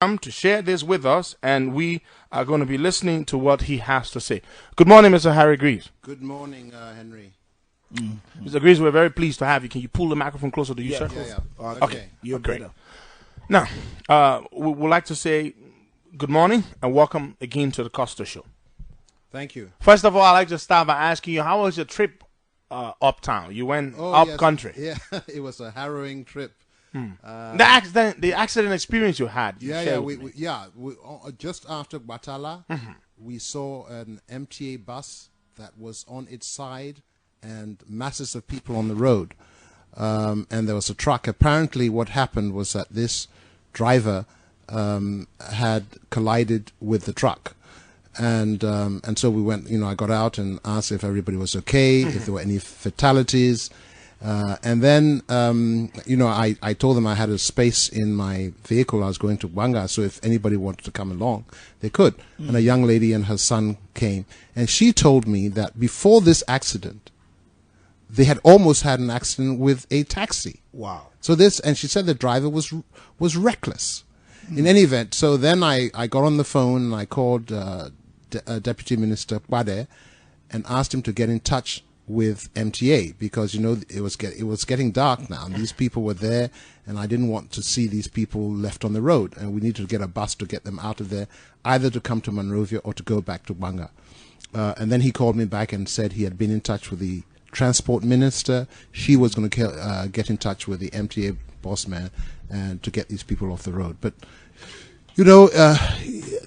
to share this with us, and we are going to be listening to what he has to say. Good morning, Mr. Harry Greaves. Good morning, Henry. Mr. Greaves, we're very pleased to have you. Can you pull the microphone closer to you, sir? Yeah. Okay. You're great. better. Now, we would like to say good morning and welcome again to the Costa show. Thank you. First of all, I'd like to start by asking you, how was your trip uptown? You went up country. Yeah, it was a harrowing trip. The accident experience you had. We just after Batala, we saw an MTA bus that was on its side and masses of people on the road. And there was a truck. Apparently what happened was that this driver had collided with the truck. And so we went, I got out and asked if everybody was okay, if there were any fatalities. And then, I told them I had a space in my vehicle. I was going to Banga, so if anybody wanted to come along, they could. And a young lady and her son came. And she told me that before this accident, they had almost had an accident with a taxi. Wow. So and she said the driver was reckless. In any event, so then I got on the phone and I called Deputy Minister Kwade and asked him to get in touch with MTA because it was getting dark now and these people were there and I didn't want to see these people left on the road and we needed to get a bus to get them out of there, either to come to Monrovia or to go back to Banga. And then he called me back and said he had been in touch with the transport minister. She was going to get in touch with the MTA boss man and to get these people off the road. But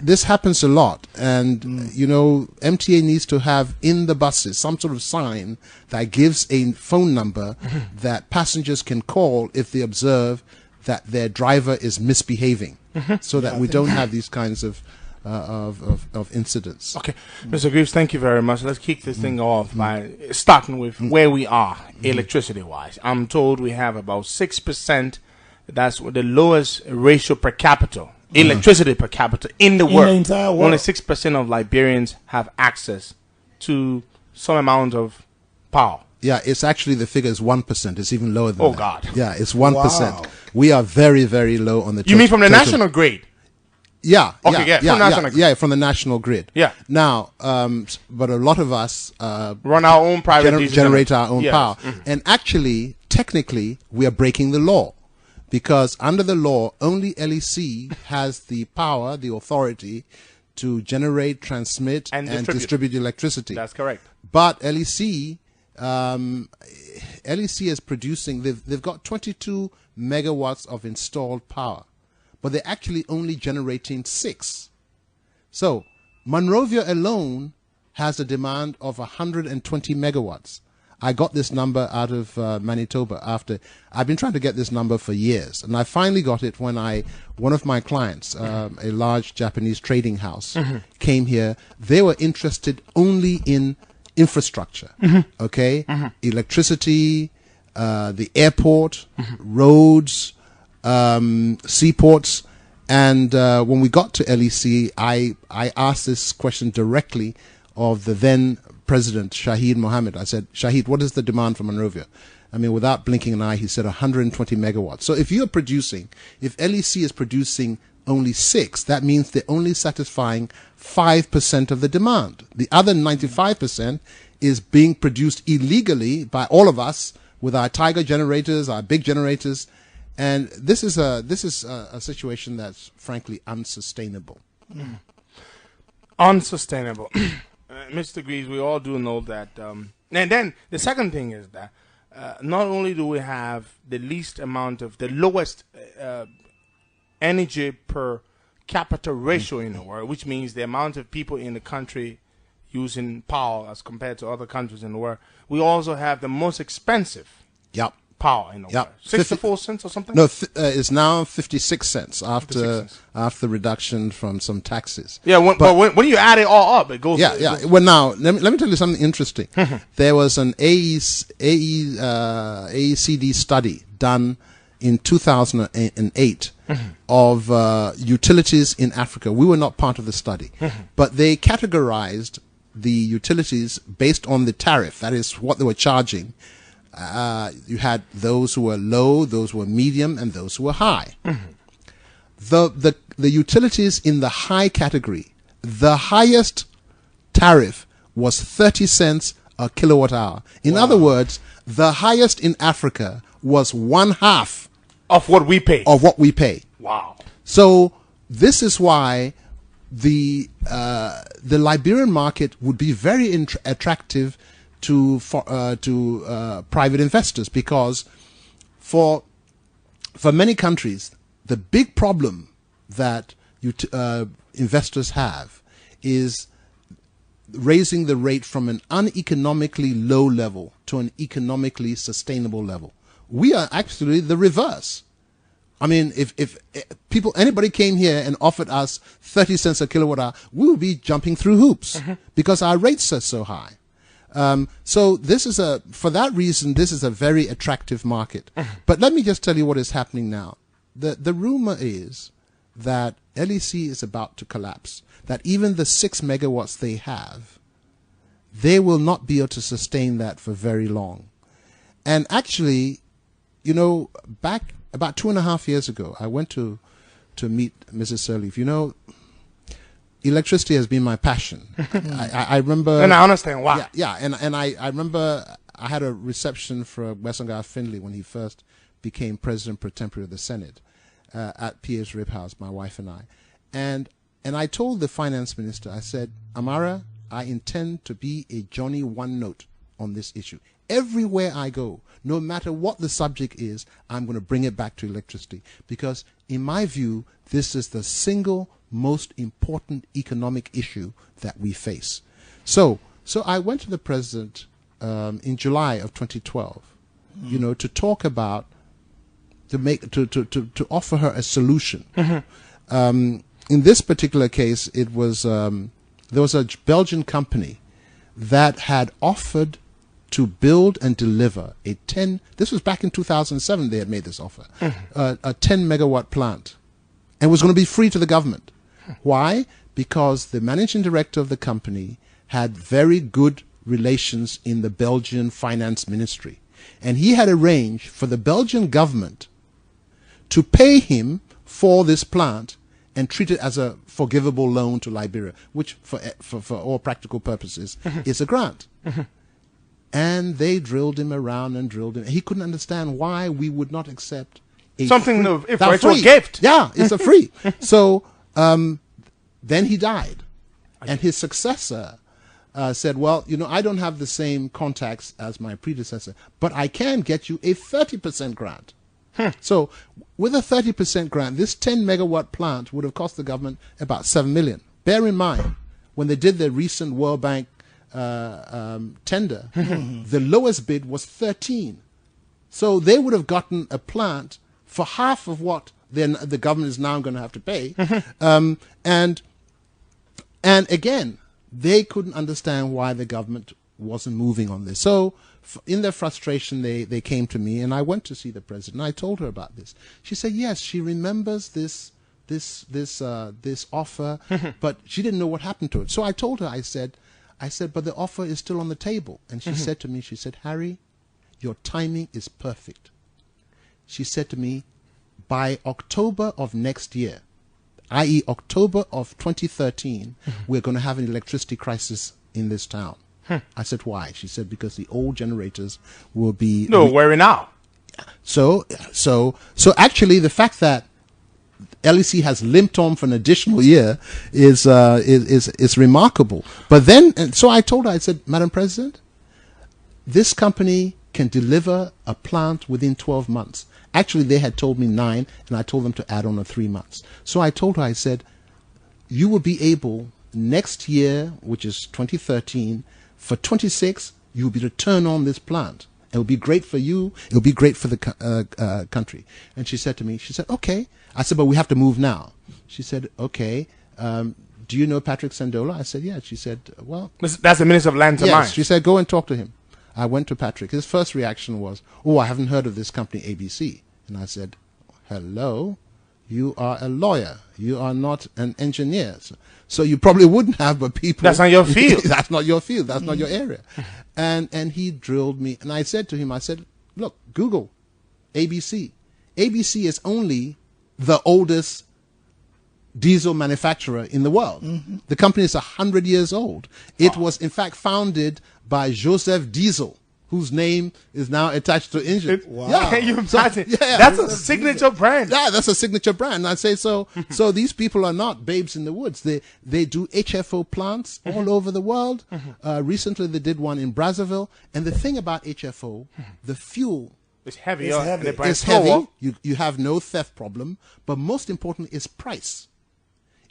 this happens a lot, and MTA needs to have in the buses some sort of sign that gives a phone number that passengers can call if they observe that their driver is misbehaving, so that we don't have these kinds of incidents. Okay, Mr. Greaves, thank you very much. Let's kick this thing off by starting with where we are electricity-wise. I'm told we have about 6%. That's the lowest ratio per capita. Electricity per capita in the world. In the entire world. Only 6% of Liberians have access to some amount of power. Yeah, it's actually, the figure is 1%. It's even lower than that. Oh, God. Yeah, it's 1%. Wow. We are very, very low on the You mean from the national grid? Yeah. Okay, from national grid. Yeah, from the national grid. Yeah. Now, but a lot of us run our own private generate our own power. Mm-hmm. And actually, technically, we are breaking the law. Because under the law, only LEC has the power, the authority to generate, transmit, and distribute electricity. That's correct. But LEC is producing, they've got 22 megawatts of installed power, but they're actually only generating 6. So Monrovia alone has a demand of 120 megawatts. I got this number out of Manitoba after I've been trying to get this number for years, and I finally got it when one of my clients, a large Japanese trading house, came here. They were interested only in infrastructure, electricity, the airport, roads, seaports, and when we got to LEC, I asked this question directly of the then President Shahid Mohammed. I said, Shahid, what is the demand for Monrovia? I mean, without blinking an eye, he said 120 megawatts. So if LEC is producing only 6, that means they're only satisfying 5% of the demand. The other 95% is being produced illegally by all of us with our Tiger generators, our big generators. And this is a situation that's frankly unsustainable. Unsustainable. Mr. Greaves, we all do know that. And then the second thing is that not only do we have the lowest energy per capita ratio in the world, which means the amount of people in the country using power as compared to other countries in the world, we also have the most expensive power in the world. 64 cents or something? No, it's now 56 cents after the reduction from some taxes. Yeah, but when you add it all up, it goes. Yeah. Well, now let me tell you something interesting. There was an AECD study done in 2008 of utilities in Africa. We were not part of the study, but they categorized the utilities based on the tariff. That is what they were charging. You had those who were low, those who were medium, and those who were high. The the utilities in the high category, the highest tariff was 30 cents a kilowatt hour. In other words, the highest in Africa was 1/2 of what we pay. Of what we pay. Wow. So this is why the Liberian market would be very attractive to private investors, because for many countries the big problem that investors have is raising the rate from an uneconomically low level to an economically sustainable level. We are actually the reverse. I mean, if anybody came here and offered us 30 cents a kilowatt hour, we would be jumping through hoops because our rates are so high. So this is for that reason, this is a very attractive market. But let me just tell you what is happening now. The rumor is that LEC is about to collapse, that even the 6 megawatts they have, they will not be able to sustain that for very long. And actually, you know, back about 2.5 years ago, I went to meet Mrs. Sirleaf. You know, electricity has been my passion. I remember... And I understand why. Yeah, and I remember I had a reception for Brecelco Findlay when he first became President Pro Tempore of the Senate at P.H. Rib House, my wife and I. And I told the finance minister, I said, Amara, I intend to be a Johnny One Note on this issue. Everywhere I go, no matter what the subject is, I'm going to bring it back to electricity. Because in my view, this is the single most important economic issue that we face. So I went to the president in July of 2012, you know, to talk about, to offer her a solution. In this particular case, it was there was a Belgian company that had offered to build and deliver a 10. This was back in 2007. They had made this offer, a 10 megawatt plant, and was going to be free to the government. Why? Because the managing director of the company had very good relations in the Belgian finance ministry, and he had arranged for the Belgian government to pay him for this plant and treat it as a forgivable loan to Liberia, which for all practical purposes is a grant. And they drilled him around and drilled him. He couldn't understand why we would not accept something if it's a gift. Yeah, it's a free. So then he died, and his successor said, well, you know, I don't have the same contacts as my predecessor, but I can get you a 30% grant. So with a 30% grant, this 10 megawatt plant would have cost the government about 7 million. Bear in mind, when they did the recent World Bank tender, the lowest bid was 13. So they would have gotten a plant for half of what the government is now going to have to pay. And again, they couldn't understand why the government wasn't moving on this. So in their frustration, they came to me, and I went to see the president. I told her about this. She said, yes, she remembers this offer, but she didn't know what happened to it. So I told her, I said, but the offer is still on the table. And she said to me, she said, Harry, your timing is perfect. She said to me, by October of next year, i.e. October of 2013, we're going to have an electricity crisis in this town. I said, why? She said, because the old generators will be... No, wearing out. So actually, the fact that LEC has limped on for an additional year is remarkable. But then, and so I told her, I said, Madam President, this company can deliver a plant within 12 months. Actually, they had told me 9, and I told them to add on 3 months. So I told her, I said, you will be able next year, which is 2013, for 26, you'll be able to turn on this plant. It will be great for you. It will be great for the country. And she said to me, she said, okay. I said, but we have to move now. She said, okay. Do you know Patrick Sandola? I said, yeah. She said, well. That's the Minister of Lands and Mines. Yes. She said, go and talk to him. I went to Patrick. His first reaction was, oh, I haven't heard of this company ABC. And I said, hello, you are a lawyer. You are not an engineer. So you probably wouldn't have, but people... That's not your field. That's not your field. That's not your area. And he drilled me. And I said to him, I said, look, Google ABC. ABC is only the oldest diesel manufacturer in the world. The company is 100 years old. It was, in fact, founded by Joseph Diesel, whose name is now attached to engine. Wow. Yeah, can you imagine? That's a signature brand. Yeah, that's a signature brand. I say so. So these people are not babes in the woods. They do HFO plants all over the world. Recently, they did one in Brazzaville. And the thing about HFO, the fuel, it's heavy. It's heavy. You have no theft problem, but most importantly is price.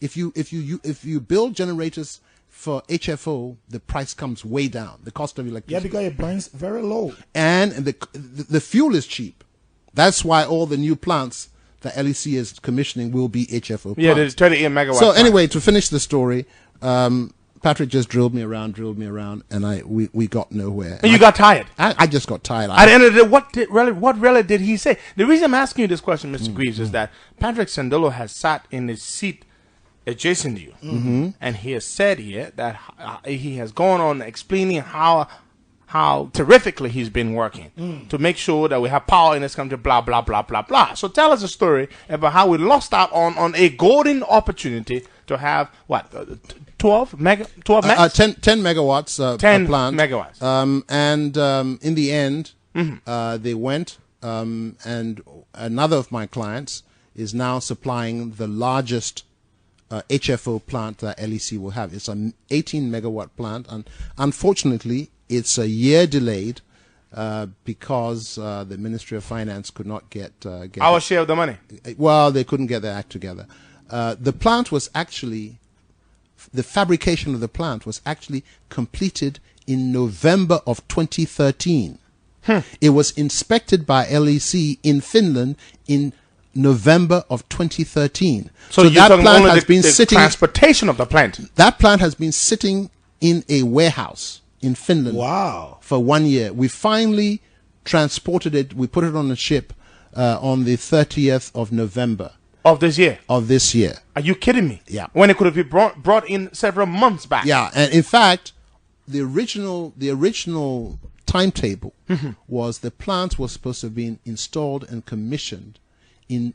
If you build generators for HFO, the price comes way down. The cost of electricity. Yeah, because it burns very low, and the fuel is cheap. That's why all the new plants that LEC is commissioning will be HFO plants. Yeah, there's 38 megawatts. So anyway, to finish the story. Patrick just drilled me around, and we got nowhere. And you got tired. I just got tired. At the end of the day, what really did he say? The reason I'm asking you this question, Mr. Greaves, is that Patrick Sandolo has sat in his seat adjacent to you, and he has said here that he has gone on explaining how terrifically he's been working to make sure that we have power in this country, blah, blah, blah, blah, blah. So tell us a story about how we lost out on a golden opportunity to have, 12 megawatts? 10 megawatts 10 per plant. megawatts. And in the end, they went, and another of my clients is now supplying the largest HFO plant that LEC will have. It's an 18 megawatt plant, and unfortunately, it's a year delayed because the Ministry of Finance could not get our share of the money. Well, they couldn't get their act together. The plant was actually, the fabrication of the plant was actually completed in November of 2013. It was inspected by LEC in Finland in November of 2013. So that plant has been sitting. Transportation of the plant. That plant has been sitting in a warehouse in Finland. Wow. For 1 year. We finally transported it. We put it on a ship on the 30th of November. Of this year? Of this year. Are you kidding me? Yeah. When it could have been brought in several months back. Yeah, and in fact, the original timetable was the plant was supposed to have been installed and commissioned in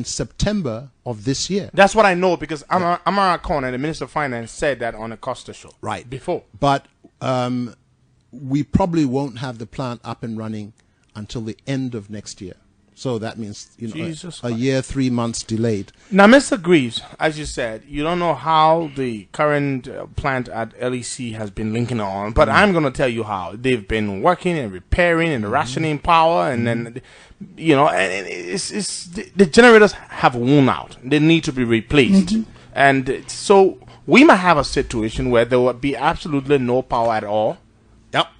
September of this year. That's what I know because Amara Khan, the Minister of Finance, said that on a Costa show. Right. Before. But we probably won't have the plant up and running until the end of next year. So that means, a year, 3 months delayed. Now, Mr. Greaves, as you said, you don't know how the current plant at LEC has been linking on, but I'm going to tell you how. They've been working and repairing and rationing power, and then, and it's the generators have worn out. They need to be replaced. And so we might have a situation where there will be absolutely no power at all.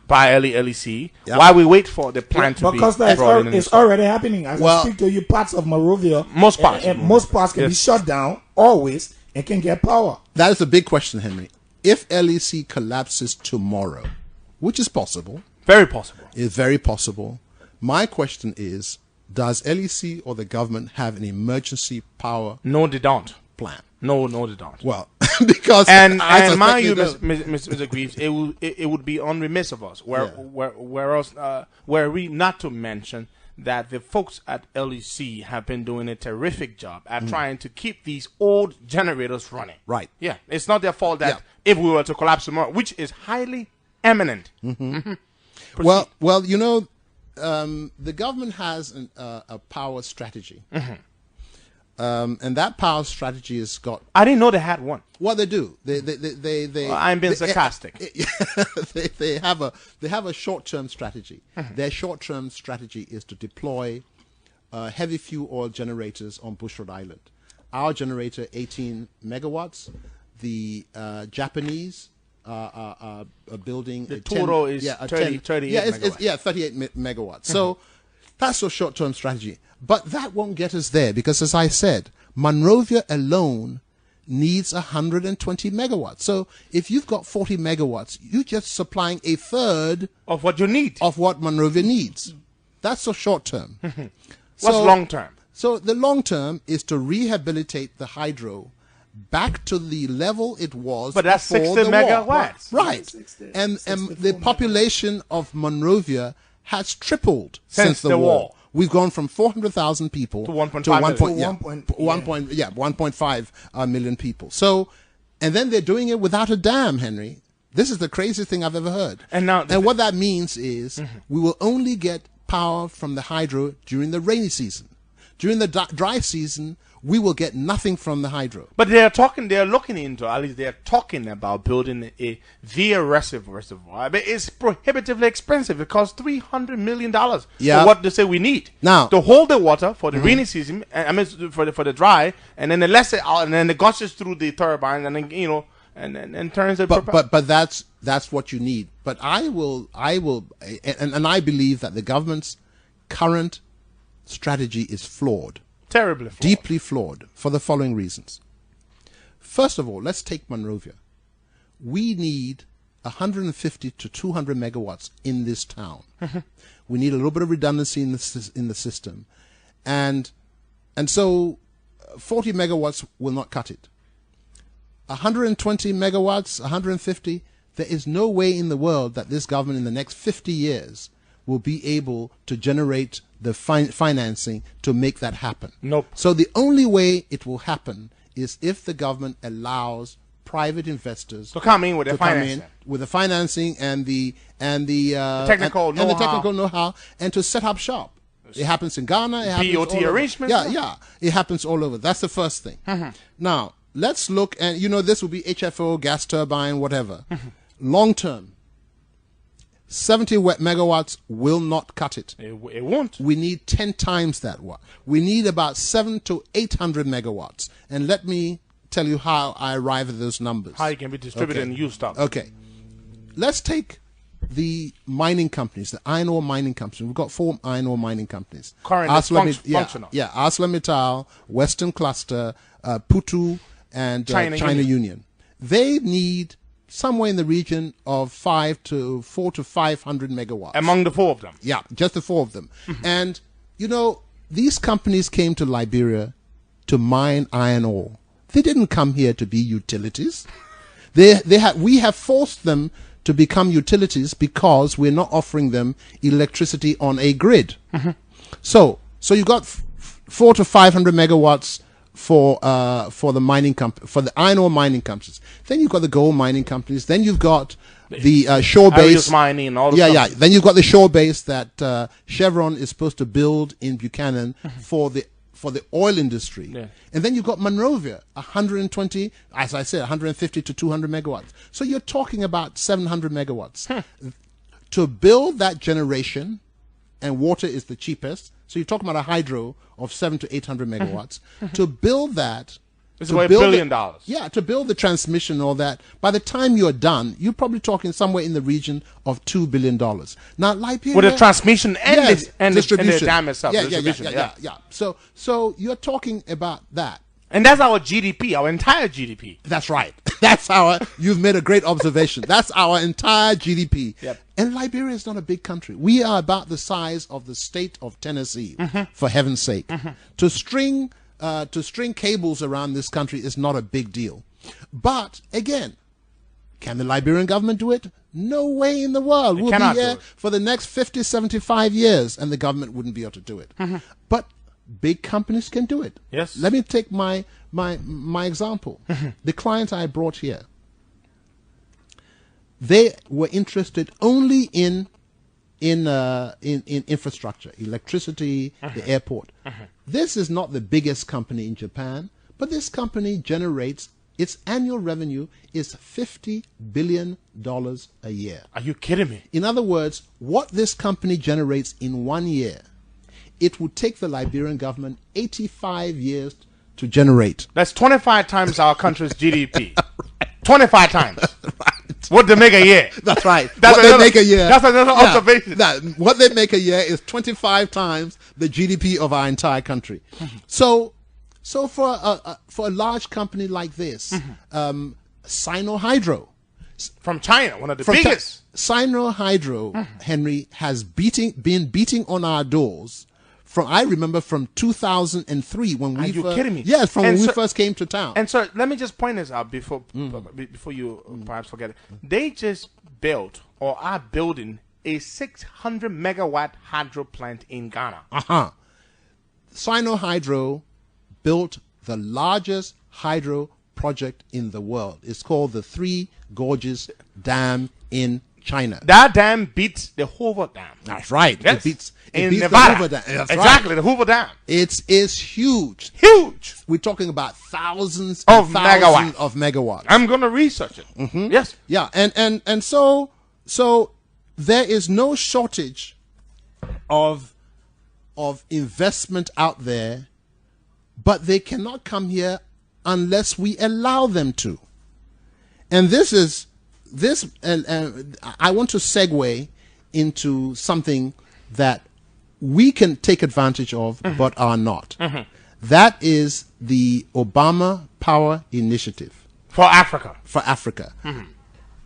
By LEC, while we wait for the plant to be brought in. It's already happening. As I speak to you, parts of Monrovia, most parts can be shut down always and can get power. That is a big question, Henry. If LEC collapses tomorrow, which is possible, very possible, is very possible. My question is, does LEC or the government have an emergency power? No, they don't. Plan. No, they don't. Well, because mind you, Mr. Greaves, it would be unremiss of us, were we not to mention that the folks at LEC have been doing a terrific job at trying to keep these old generators running. Right. Yeah, it's not their fault that if we were to collapse tomorrow, which is highly eminent. Well, the government has a power strategy. And that power strategy has got. I didn't know they had one. Well, they do. I'm being sarcastic. They have a short-term strategy. Their short-term strategy is to deploy heavy fuel oil generators on Bushrod Island. Our generator, 18 megawatts. The Japanese are building. The total is 38 megawatts. 38 megawatts. So that's a short-term strategy. But that won't get us there because, as I said, Monrovia alone needs 120 megawatts. So if you've got 40 megawatts, you're just supplying a third of what you need, of what Monrovia needs. That's a short term. What's long term? So the long term is to rehabilitate the hydro back to the level it was. But that's 60 megawatts. Right. 60, and the population of Monrovia has tripled since the war. We've gone from 400,000 people to 1.5 million. 1.5 million people. So, and then they're doing it without a dam, Henry. This is the craziest thing I've ever heard. And what that means is we will only get power from the hydro during the rainy season. During the dry season, we will get nothing from the hydro. But at least they're talking about building a via reservoir. But it's prohibitively expensive. It costs $300 million for what they say we need. Now, to hold the water for the rainy season, for the dry, and then it lets it out, and then it gushes through the turbine, and then, and turns it. But that's what you need. But I believe that the government's current strategy is flawed. Terribly flawed. Deeply flawed for the following reasons. First of all, let's take Monrovia. We need 150 to 200 megawatts in this town. We need a little bit of redundancy in the system. And so 40 megawatts will not cut it. 120 megawatts, 150, there is no way in the world that this government in the next 50 years will be able to generate the financing to make that happen. Nope. So the only way it will happen is if the government allows private investors to come in with the financing and the technical know-how and to set up shop. It happens in Ghana. BOT arrangements. Yeah. It happens all over. That's the first thing. Now let's look, and this will be HFO, gas turbine, whatever. Long term. 70 megawatts will not cut it. It won't. We need 10 times that one. We need about 700 to 800 megawatts. And let me tell you how I arrive at those numbers. How it can be distributed and used up. Okay. Let's take the mining companies, the iron ore mining companies. We've got 4 iron ore mining companies. Currently functional. Yeah, ArcelorMittal, Western Cluster, Putu, and China Union. They need somewhere in the region of 400 to 500 megawatts. Among the 4 of them? Yeah, just the 4 of them. And, these companies came to Liberia to mine iron ore. They didn't come here to be utilities. We have forced them to become utilities because we're not offering them electricity on a grid. So you got 400 to 500 megawatts for the mining for the iron ore mining companies. Then you've got the gold mining companies. Then you've got the shore base mining and all. Then you've got the shore base that Chevron is supposed to build in Buchanan for the oil industry. And then you've got Monrovia, 120, as I said, 150 to 200 megawatts. So you're talking about 700 megawatts to build that generation, and water is the cheapest. So you're talking about a hydro of 700 to 800 megawatts. To build that, it's about $1 billion. To build the transmission and all that, by the time you're done, you're probably talking somewhere in the region of $2 billion. Now, Liberia, with the transmission and the distribution, and the dam itself, yeah. So you're talking about that. And that's our GDP, our entire GDP. That's right. You've made a great observation. That's our entire GDP. Yep. And Liberia is not a big country. We are about the size of the state of Tennessee, for heaven's sake. To string cables around this country is not a big deal. But again, can the Liberian government do it? No way in the world. We'll be here for the next 50, 75 years, and the government wouldn't be able to do it. But big companies can do it. Yes. Let me take my example. The client I brought here, they were interested only in infrastructure, electricity, the airport. This is not the biggest company in Japan, but this company generates, its annual revenue is $50 billion a year. Are you kidding me? In other words, what this company generates in 1 year, it would take the Liberian government 85 years to generate. That's 25 times our country's GDP. 25 times. What they make a year. That's right. What they make a year. That's another observation. What they make a year is 25 times the GDP of our entire country. So for a large company like this, Sino Hydro, from China, one of the biggest. Sino Hydro, Henry, has been beating on our doors. I remember from 2003 when we. Are you kidding me? Yes, when we first came to town. And so let me just point this out before you perhaps forget it. They just built or are building a 600 megawatt hydro plant in Ghana. Sino-Hydro built the largest hydro project in the world. It's called the Three Gorges Dam in China. That dam beats the Hoover Dam. That's right. Yes. It in beats Nevada. the Hoover Dam. That's exactly, right. the Hoover Dam. It is huge. Huge. We're talking about thousands Of and thousands megawatts. of megawatts. I'm going to research it. Yes. Yeah, and so there is no shortage of investment out there, but they cannot come here unless we allow them to. And I want to segue into something that we can take advantage of, but are not. That is the Obama Power Initiative. For Africa. For Africa.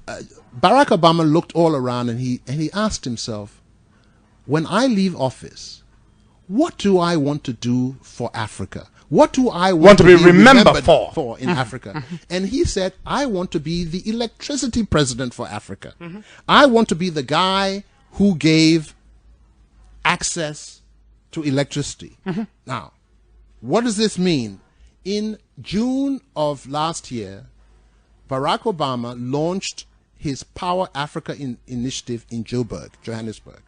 Barack Obama looked all around and he asked himself, when I leave office, what do I want to do for Africa? What do I want to be remembered for in Africa? And he said, I want to be the electricity president for Africa. I want to be the guy who gave access to electricity. Now, what does this mean? In June of last year, Barack Obama launched his Power Africa initiative in Johannesburg.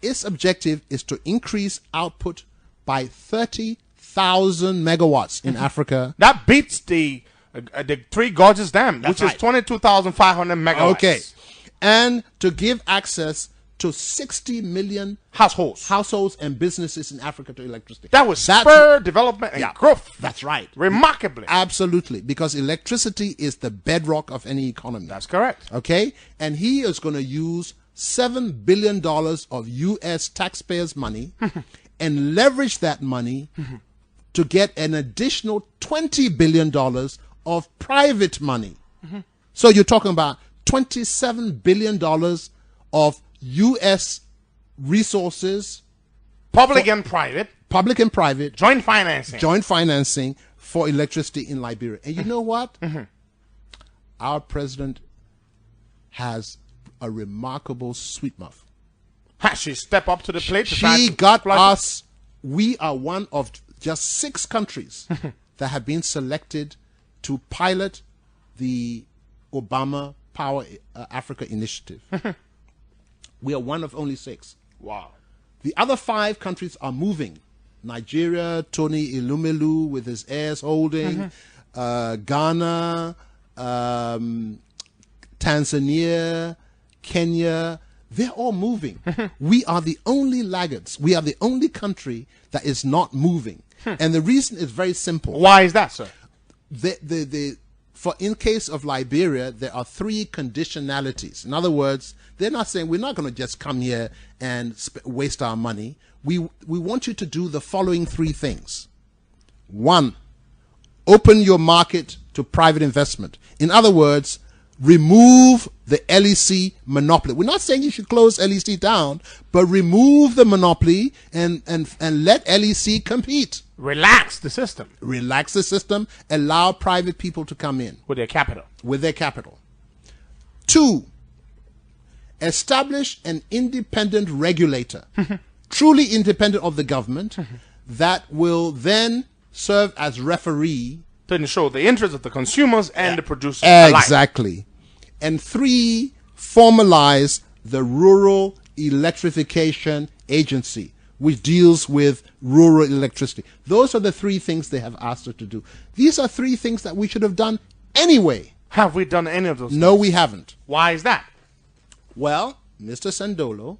Its objective is to increase output by 30,000 megawatts in Africa. That beats the Three Gorges Dam, which is 22,500 megawatts. Okay. And to give access to 60 million households and businesses in Africa to electricity. That was spur development and growth. That's right. Remarkably. Absolutely. Because electricity is the bedrock of any economy. That's correct. Okay? And he is going to use $7 billion of U.S. taxpayers' money and leverage that money to get an additional $20 billion of private money. So you're talking about $27 billion of U.S. resources. Public and private. Joint financing. For electricity in Liberia. And you know what? Our president has a remarkable sweet mouth. She stepped up to the plate. She got us. We are one of just 6 countries that have been selected to pilot the Obama Power Africa initiative. We are one of only 6. Wow. The other 5 countries are moving. Nigeria, Tony Elumelu with his heirs holding, Ghana, Tanzania, Kenya, they're all moving. We are the only laggards. We are the only country that is not moving. And the reason is very simple. Why is that, sir? In case of Liberia, there are 3 conditionalities. In other words, they're not saying we're not going to just come here and waste our money. We want you to do the following 3 things. 1, open your market to private investment. In other words, remove the LEC monopoly. We're not saying you should close LEC down, but remove the monopoly and let LEC compete. Relax the system. Allow private people to come in. With their capital. 2, establish an independent regulator, truly independent of the government, that will then serve as referee to ensure the interests of the consumers and the producers exactly alike. And 3, formalize the Rural Electrification Agency, which deals with rural electricity. Those are the 3 things they have asked us to do. These are 3 things that we should have done anyway. Have we done any of those No, things? we haven't. Why is that? Well, Mr. Sandolo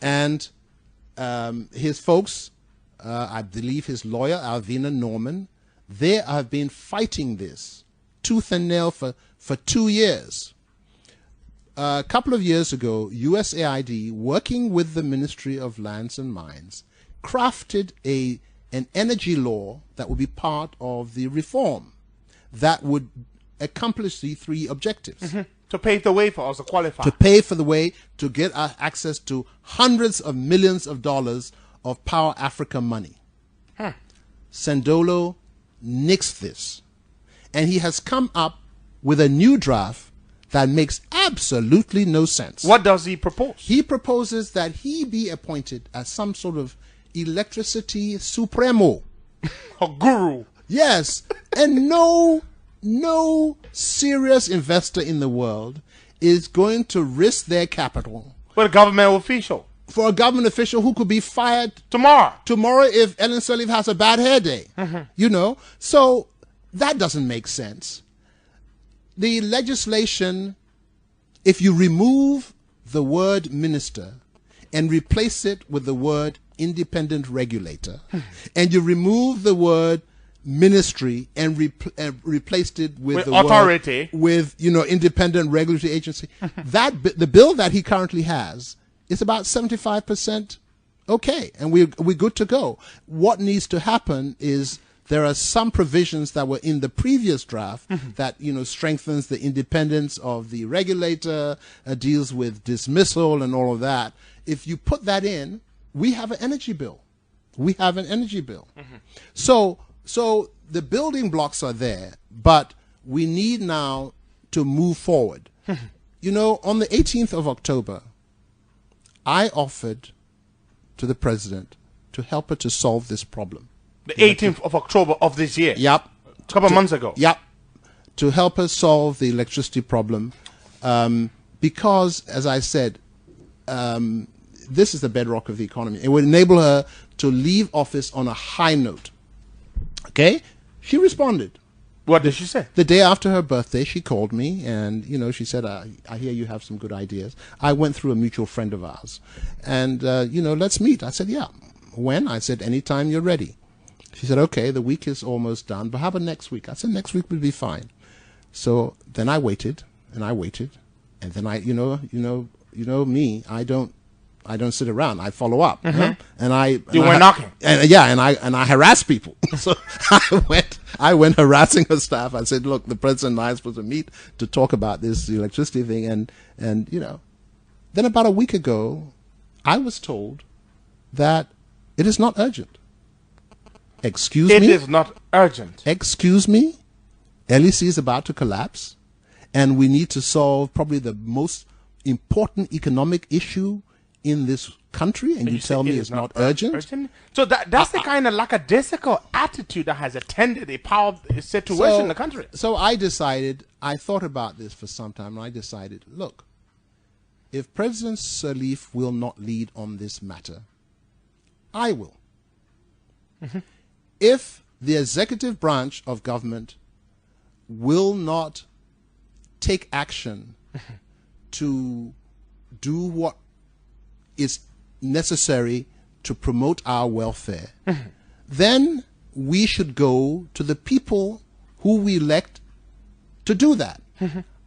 and his folks, I believe his lawyer, Alvina Norman, they have been fighting this tooth and nail for 2 years. A couple of years ago, USAID, working with the Ministry of Lands and Mines, crafted an energy law that would be part of the reform that would accomplish the 3 objectives. To pave the way for us to qualify. To pay for the way to get us access to hundreds of millions of dollars of Power Africa money. Sandolo nixed this. And he has come up with a new draft that makes absolutely no sense. What does he propose? He proposes that he be appointed as some sort of electricity supremo. A guru. Yes, and no serious investor in the world is going to risk their capital But a government official. for a government official who could be fired Tomorrow if Ellen Sirleaf has a bad hair day. You know, so that doesn't make sense. The legislation, if you remove the word minister and replace it with the word independent regulator, and you remove the word ministry and replaced it with the authority, with independent regulatory agency, the bill that he currently has is about 75% okay, and we're good to go. What needs to happen is there are some provisions that were in the previous draft that strengthens the independence of the regulator, deals with dismissal and all of that. If you put that in, we have an energy bill. So the building blocks are there, but we need now to move forward. On the 18th of October, I offered to the president to help her to solve this problem. The 18th of October of this year. Yep. A couple of months ago. Yep. To help us solve the electricity problem, because, as I said, this is the bedrock of the economy. It would enable her to leave office on a high note. Okay? She responded. What did she say? The day after her birthday, she called me and, she said, I hear you have some good ideas. I went through a mutual friend of ours. And, let's meet. I said, yeah. When? I said, anytime you're ready. She said, okay, the week is almost done, but how about next week? I said, next week will be fine. So then I waited, and then I, me, I don't sit around. I follow up, and you were knocking, and I harass people. So I went harassing her staff. I said, look, the president and I are supposed to meet to talk about this electricity thing, and then about a week ago, I was told that it is not urgent. Excuse me? It is not urgent. Excuse me? LEC is about to collapse, and we need to solve probably the most important economic issue in this country, and you tell me it's not urgent? So that's the kind of lackadaisical attitude that has attended a power situation in the country. So I thought about this for some time, and I decided, look, if President Sirleaf will not lead on this matter, I will. If the executive branch of government will not take action to do what is necessary to promote our welfare, then we should go to the people who we elect to do that.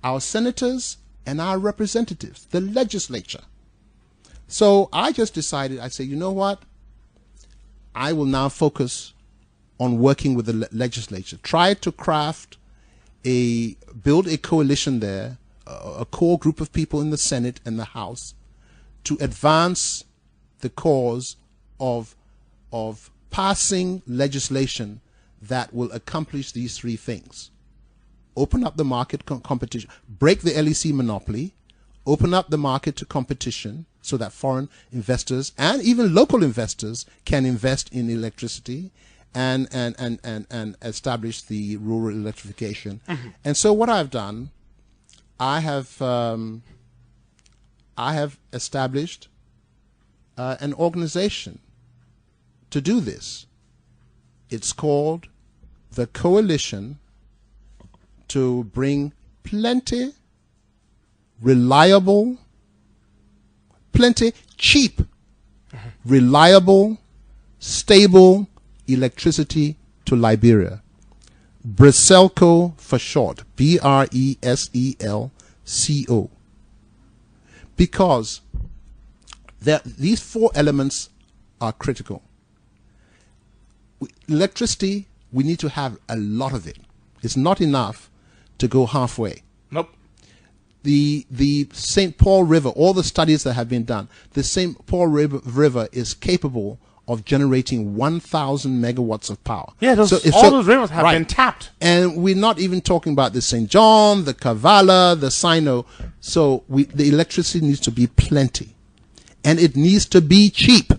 Our senators and our representatives, the legislature. So I just decided, I said, you know what? I will now focus on working with the legislature. Try to build a coalition there, a core group of people in the Senate and the House, to advance the cause of passing legislation that will accomplish these three things. Open up the market competition, break the LEC monopoly, open up the market to competition so that foreign investors and even local investors can invest in electricity, and establish the rural electrification. And so what I've done, I have established an organization to do this. It's called the Coalition to Bring Plenty, Reliable, Plenty, Cheap, Reliable, Stable electricity to Liberia. Brecelco for short. Breselco. Because these four elements are critical. Electricity, we need to have a lot of it. It's not enough to go halfway. Nope. The St. Paul River, all the studies that have been done, the St. Paul River is capable of generating 1,000 megawatts of power. Yeah, those rivers have been tapped. And we're not even talking about the St. John, the Kavala, the Sino. So the electricity needs to be plenty. And it needs to be cheap.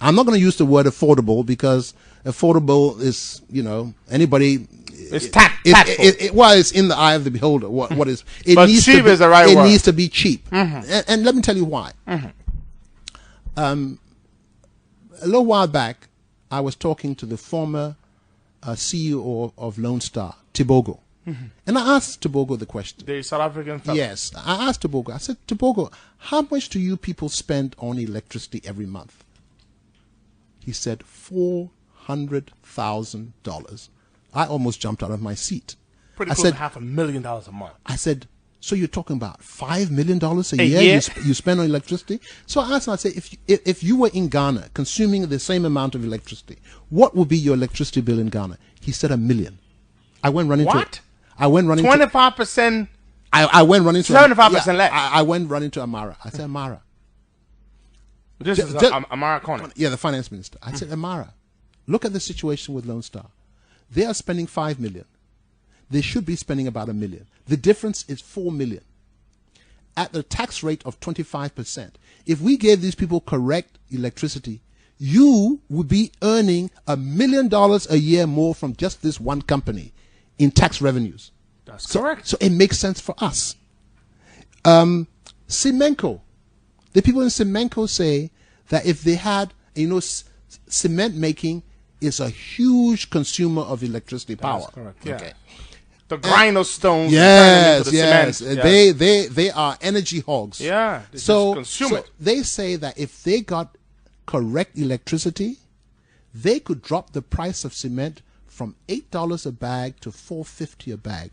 I'm not going to use the word affordable because affordable is, anybody... It's tactful. Well, it's in the eye of the beholder. What is... It but needs cheap to be, is the right word. It needs to be cheap. Mm-hmm. And let me tell you why. Mm-hmm. A little while back, I was talking to the former CEO of Lone Star, Tibogo. Mm-hmm. And I asked Tibogo the question. The South African fellow. Yes. I asked Tibogo, I said, Tibogo, how much do you people spend on electricity every month? He said, $400,000. I almost jumped out of my seat. Pretty close to $500,000 a month. I said, so you're talking about $5 million a year you spend on electricity? So I asked him, I said, if you were in Ghana consuming the same amount of electricity, what would be your electricity bill in Ghana? He said $1 million. I went running to it. I went running 25%. I went running to 75% less. I went running to Amara. I said, Amara. This is Amara Kone. Yeah, the finance minister. I said, Amara, look at the situation with Lone Star. They are spending $5 million. They should be spending about $1 million. The difference is $4 million. At the tax rate of 25%, if we gave these people correct electricity, you would be earning $1 million a year more from just this one company in tax revenues. That's correct. So it makes sense for us. Cemenco. The people in Cemenco say that if they had, cement making is a huge consumer of electricity power. That's correct. Yeah. Okay. The grind of stones. Yes. Cement. They are energy hogs. Yeah. So they say that if they got correct electricity, they could drop the price of cement from $8 a bag to $4.50 a bag.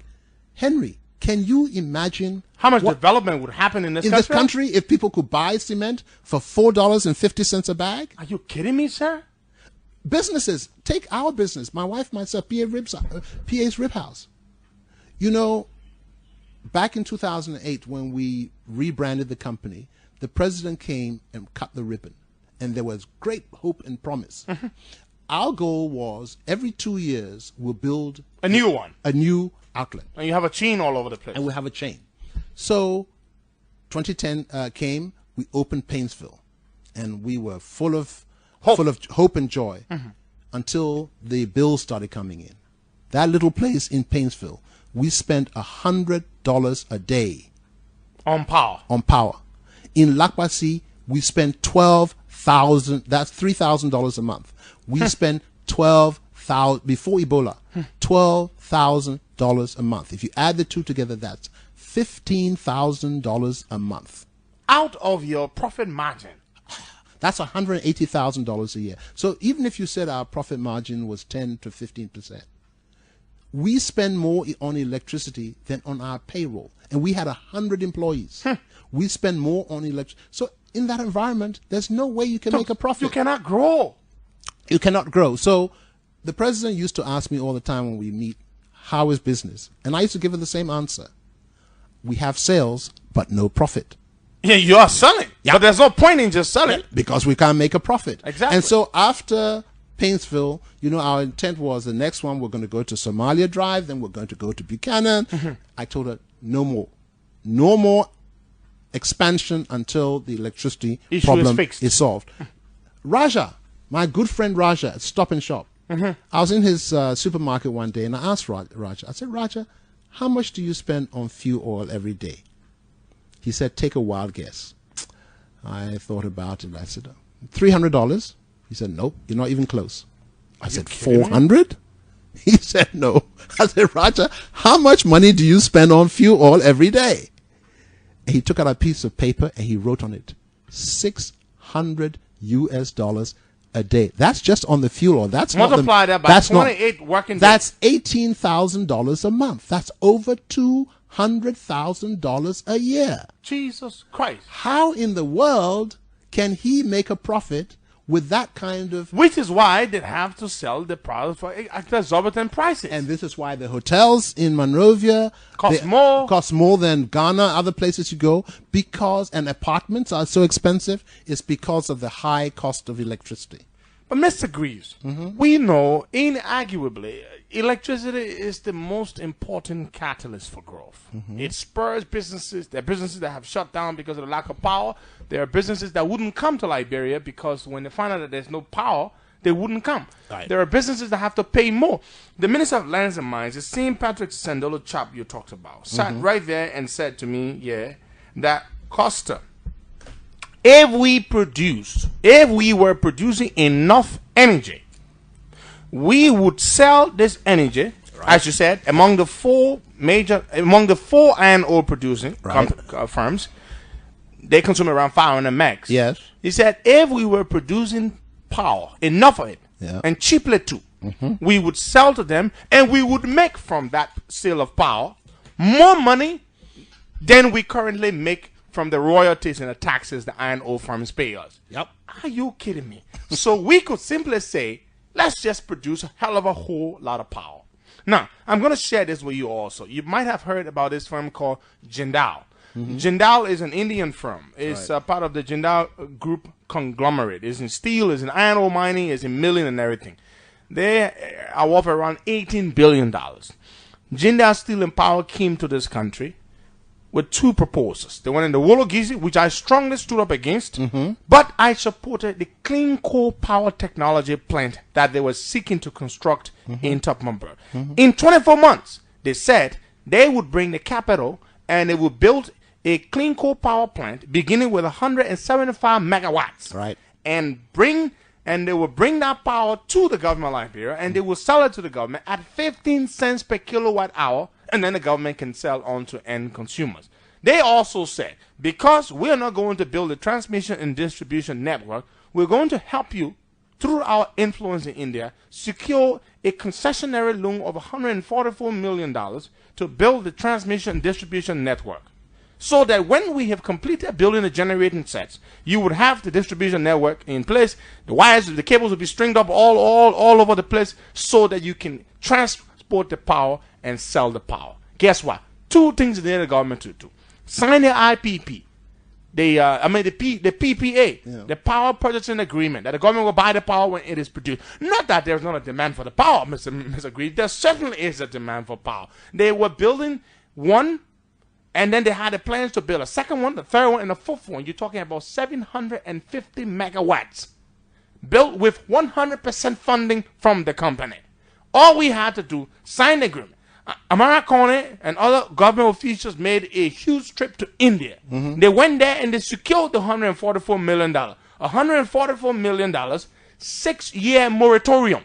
Henry, can you imagine how much development would happen in this country if people could buy cement for $4.50 a bag? Are you kidding me, sir? Businesses, take our business. My wife, myself, PA's Rib House. Back in 2008, when we rebranded the company, the president came and cut the ribbon, and there was great hope and promise. Mm-hmm. Our goal was every 2 years we'll build a new outlet. And you have a chain all over the place. And we have a chain. So 2010 came, we opened Painesville, and we were full of hope and joy until the bills started coming in. That little place in Painesville, we spent $100 a day on power. In Lakwasi, we spent $12,000. That's $3,000 a month. We spent $12,000 before Ebola. $12,000 a month. If you add the two together, that's $15,000 a month out of your profit margin. That's $180,000 a year. So even if you said our profit margin was 10 to 15%, we spend more on electricity than on our payroll. And we had 100 employees. We spend more on electricity. So in that environment, there's no way you can make a profit. You cannot grow. You cannot grow. So the president used to ask me all the time when we meet, how is business? And I used to give her the same answer. We have sales, but no profit. Yeah, you are selling. Yeah. But there's no point in just selling. Because we can't make a profit. Exactly. And so after Painesville, our intent was the next one we're going to go to Somalia Drive, then we're going to go to Buchanan. I told her, no more expansion until the electricity problem is solved. Raja, my good friend Raja at Stop and Shop, I was in his supermarket one day and I asked Raja, I said, Raja, how much do you spend on fuel oil every day? He said, take a wild guess. I thought about it. I said, $300. He said, nope, you're not even close. I said, 400? He said, no. I said, Raja, how much money do you spend on fuel oil every day? And he took out a piece of paper and he wrote on it, $600 a day. That's just on the fuel oil. That's multiply that by 28 working days. That's $18,000 a month. That's over $200,000 a year. Jesus Christ. How in the world can he make a profit with that kind of... Which is why they have to sell the product for exorbitant prices. And this is why the hotels in Monrovia cost more than Ghana, other places you go, and apartments are so expensive, is because of the high cost of electricity. But Mr. Greaves, we know inarguably electricity is the most important catalyst for growth. It spurs businesses. There are businesses that have shut down because of the lack of power. There are businesses that wouldn't come to Liberia because when they find out that there's no power, they wouldn't come. Right. There are businesses that have to pay more. The Minister of Lands and Mines, the same Patrick Sandolo chap you talked about, sat right there and said to me, that Costa, if we were producing enough energy, we would sell this energy, as you said, among the four iron ore producing firms. They consume around 500 megs. Yes. He said if we were producing power, enough of it, and cheaply too, we would sell to them, and we would make from that sale of power more money than we currently make from the royalties and the taxes the iron ore firms pay us. Yep. Are you kidding me? So we could simply say, let's just produce a hell of a whole lot of power. Now, I'm going to share this with you also. You might have heard about this firm called Jindal. Jindal is an Indian firm. It's part of the Jindal Group conglomerate. It's in steel, it's in iron ore mining, it's in milling and everything. They are worth around $18 billion. Jindal Steel and Power came to this country with two proposals. They went in the Wologizi, which I strongly stood up against, but I supported the clean coal power technology plant that they were seeking to construct in Top Monrovia. In 24 months, they said they would bring the capital and they would build a clean coal power plant beginning with 175 megawatts. Right. And they will bring that power to the government of Liberia, and they will sell it to the government at 15 cents per kilowatt hour, and then the government can sell on to end consumers. They also said, because we're not going to build a transmission and distribution network, we're going to help you, through our influence in India, secure a concessionary loan of $144 million to build the transmission and distribution network. So that when we have completed building the generating sets, you would have the distribution network in place. The wires, the cables will be stringed up all over the place so that you can transport the power and sell the power. Guess what? Two things they need the government to do. Sign the IPP. The PPA, the power purchasing agreement, that the government will buy the power when it is produced. Not that there's not a demand for the power, Mr. Greaves. There certainly is a demand for power. They were building one, and then they had the plans to build a second one, the third one, and the fourth one. You're talking about 750 megawatts, built with 100% funding from the company. All we had to do, sign the agreement. Amara Kone and other government officials made a huge trip to India. They went there and they secured the $144 million. $144 million, 6-year moratorium.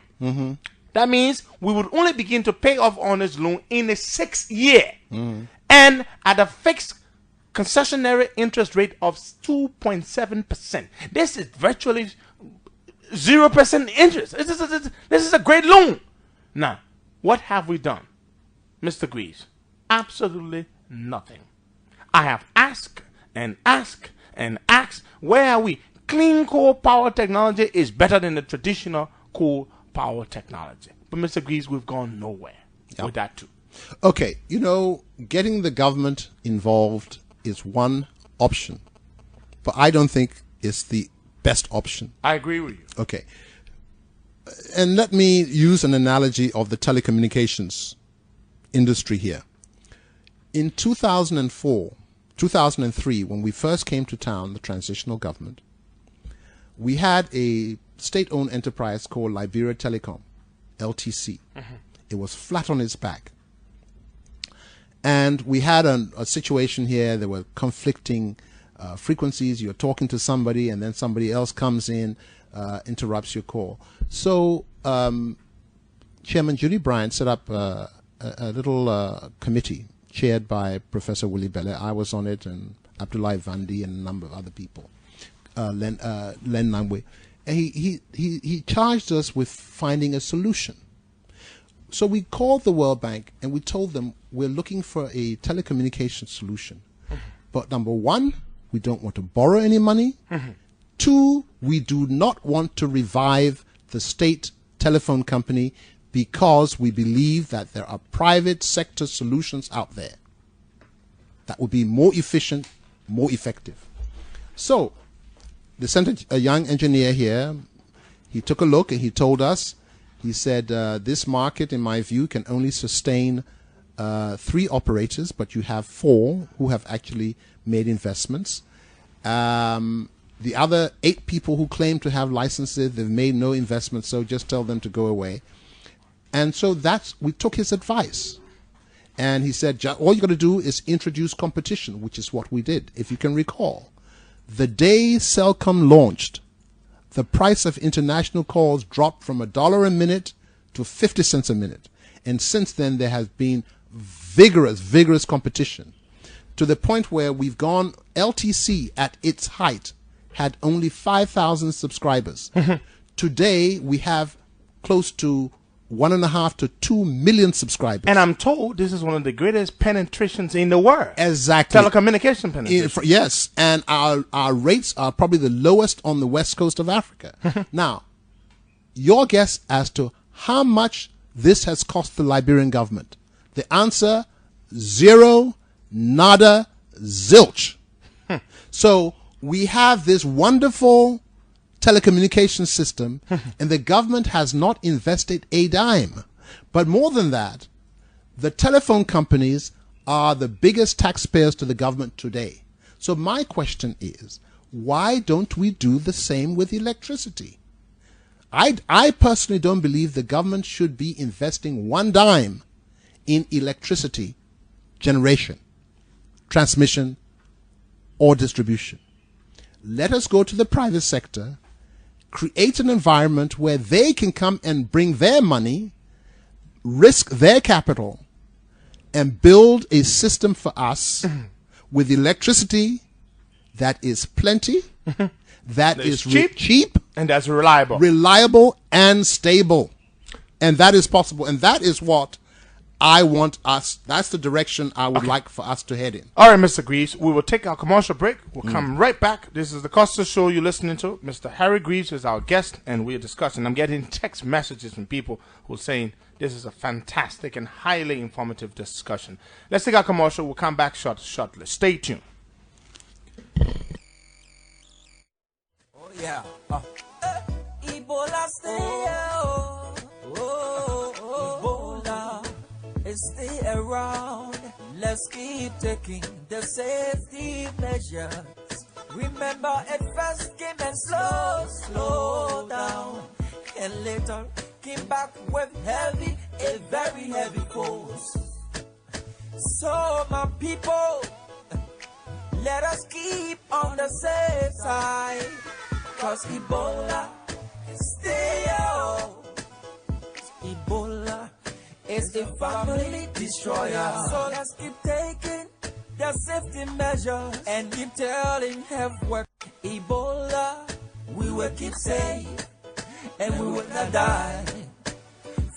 That means we would only begin to pay off on this loan in the 6th year. And at a fixed concessionary interest rate of 2.7%. This is virtually 0% interest. This is a great loan. Now, what have we done, Mr. Greaves? Absolutely nothing. I have asked and asked and asked, where are we? Clean coal power technology is better than the traditional coal power technology. But Mr. Greaves, we've gone nowhere with that too. Okay, getting the government involved is one option, but I don't think it's the best option. I agree with you. Okay. And let me use an analogy of the telecommunications industry here. In 2003, when we first came to town, the transitional government, we had a state-owned enterprise called Liberia Telecom, LTC. It was flat on its back. And we had a situation here. There were conflicting frequencies. You're talking to somebody, and then somebody else comes in, interrupts your call. So Chairman Judy Bryant set up a little committee chaired by Professor Willie Belle. I was on it, and Abdullah Vandi and a number of other people, Len Namwe. And he charged us with finding a solution. So we called the World Bank and we told them we're looking for a telecommunications solution. But number one, we don't want to borrow any money. 2, we do not want to revive the state telephone company because we believe that there are private sector solutions out there that would be more efficient, more effective. So, they sent a young engineer here. He took a look and he told us, he said, this market, in my view, can only sustain 3 operators, but you have 4 who have actually made investments. The other 8 people who claim to have licenses, they've made no investment, so just tell them to go away. And so we took his advice. And he said, all you got to do is introduce competition, which is what we did. If you can recall, the day Celcom launched, the price of international calls dropped from $1 a minute to 50 cents a minute. And since then, there has been vigorous competition, to the point where we've gone, LTC at its height had only 5,000 subscribers. Today, we have close to 1.5 to 2 million subscribers. And I'm told this is one of the greatest penetrations in the world. Exactly. Telecommunication penetration. Yes, and our rates are probably the lowest on the west coast of Africa. Now, your guess as to how much this has cost the Liberian government? The answer, 0, nada, zilch. So we have this wonderful telecommunications system, and the government has not invested a dime. But more than that, the telephone companies are the biggest taxpayers to the government today. So my question is, why don't we do the same with electricity? I personally don't believe the government should be investing 1 dime in electricity generation, transmission, or distribution. Let us go to the private sector, create an environment where they can come and bring their money, risk their capital, and build a system for us with electricity that is plenty, that is cheap, and that's reliable and stable. And that is possible. And that is what I want us, that's the direction I would like for us to head in. All right, Mr. Greaves, we will take our commercial break. We'll come right back. This is the Costa Show you're listening to. Mr. Harry Greaves is our guest, and we're discussing. I'm getting text messages from people who are saying this is a fantastic and highly informative discussion. Let's take our commercial. We'll come back shortly. Stay tuned. Oh, yeah. Ebola stay, Ebola stay around. Let's keep taking the safety measures. Remember, at first came and slow down, and later came back with a very heavy force. So, my people, let us keep on the safe side, 'cause Ebola stay out. Ebola is the family destroyer. So let's keep taking the safety measures and keep telling health work. Ebola, we will keep safe and we will not die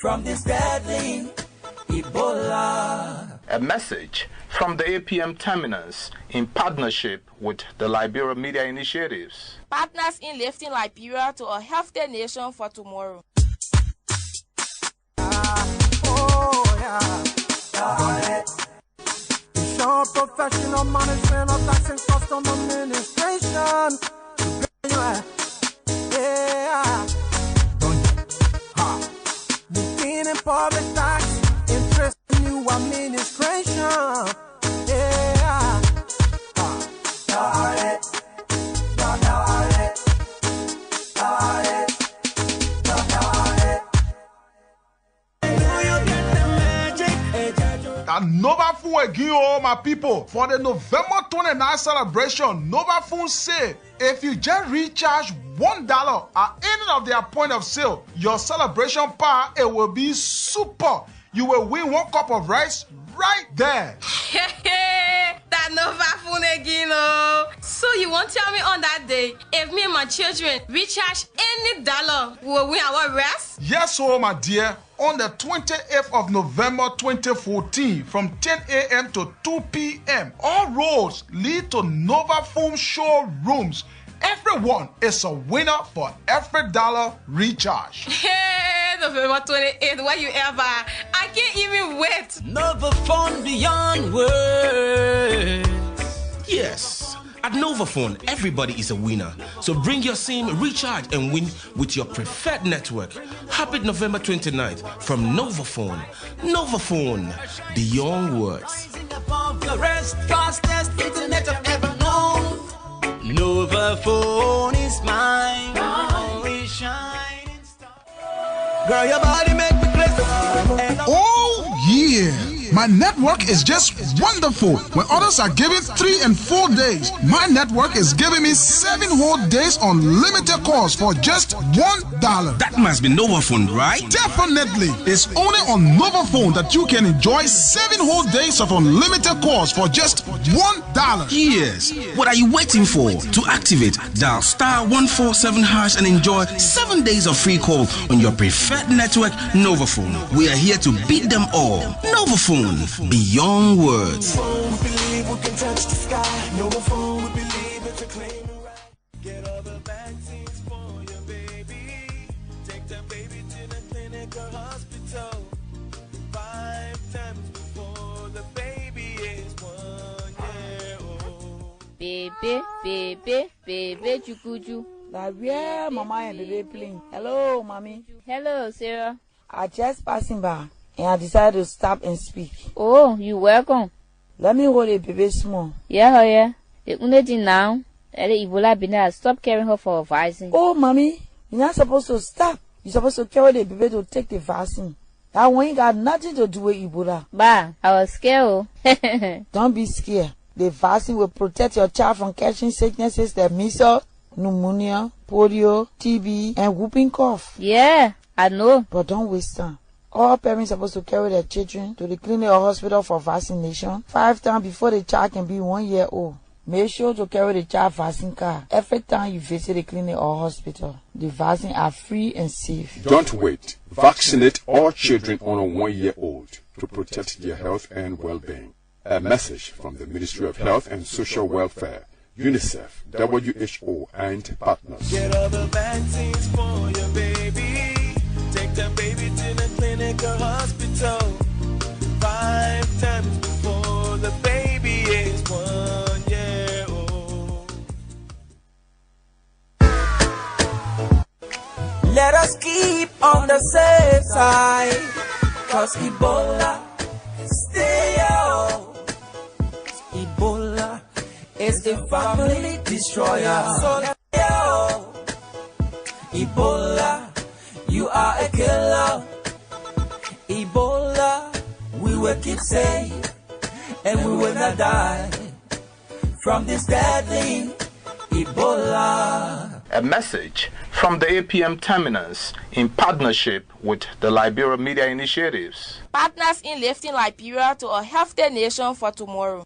from this deadly Ebola. A message from the APM terminus in partnership with the Liberia Media Initiatives. Partners in lifting Liberia to a healthier nation for tomorrow. Ensure professional management of tax and custom administration. Maintaining public tax, interest in new administration. Nova Food again, oh my people. For the November 29th celebration, Nova Food say if you just recharge $1 at any of their point of sale, your celebration power, it will be super. You will win 1 cup of rice right there. That Nova Food again, oh. So you won't tell me on that day, if me and my children recharge any dollar, will we have our rest? Yes, oh my dear. On the 28th of November 2014, from 10 a.m. to 2 p.m., all roads lead to Nova Food showrooms Everyone is a winner for every dollar recharge. Hey, November 28th, where you ever? I can't even wait. Nova phone beyond words. Yes, at NovaPhone, everybody is a winner. So bring your SIM, recharge, and win with your preferred network. Happy November 29th from NovaPhone. NovaPhone, beyond words. Above the rest, fastest internet I've ever known. NovaPhone is mine. Only shining star. Girl, your body make me crazy. Oh yeah! My network is just wonderful. When others are giving 3 and 4 days, my network is giving me 7 whole days on limited calls for just $1. That must be NovaPhone, right? Definitely. It's only on NovaPhone that you can enjoy 7 whole days of unlimited calls for just $1. Yes. What are you waiting for? To activate, dial *147# and enjoy 7 days of free call on your preferred network, NovaPhone. We are here to beat them all. NovaPhone, beyond words. Get all the vaccines for your baby. Take the baby to the clinic or hospital 5 times before the baby is 1 year old. Baby, Jukuju. Like where mama and baby playing. Hello, mommy. Hello, Sarah. I just passing by and I decided to stop and speak. Oh, you welcome. Let me hold a baby small. Yeah. The only now, Ebola been stop carrying her for a vaccine. Oh, mommy, you're not supposed to stop. You're supposed to carry the baby to take the vaccine. That one ain't got nothing to do with Ebola. Bah, I was scared. Don't be scared. The vaccine will protect your child from catching sicknesses like measles, pneumonia, polio, TB, and whooping cough. Yeah, I know. But don't waste time. All parents are supposed to carry their children to the clinic or hospital for vaccination 5 times before the child can be 1 year old. Make sure to carry the child vaccine card every time you visit the clinic or hospital. The vaccines are free and safe. Don't wait. Vaccinate all children under 1 year old to protect their health and well-being. A message from the Ministry of Health and Social Welfare, UNICEF, WHO, and partners. Get all the vaccines for your baby. Take the baby to the clinic or hospital 5 times before the baby is 1 year old. Let us keep on the safe side, 'cause Ebola stay out. Ebola is the family destroyer. So stay out. Ebola, you are a killer. Ebola, we will keep safe and we will not die from this deadly Ebola. A message from the APM terminus in partnership with the Liberia Media Initiatives. Partners in lifting Liberia to a healthier nation for tomorrow.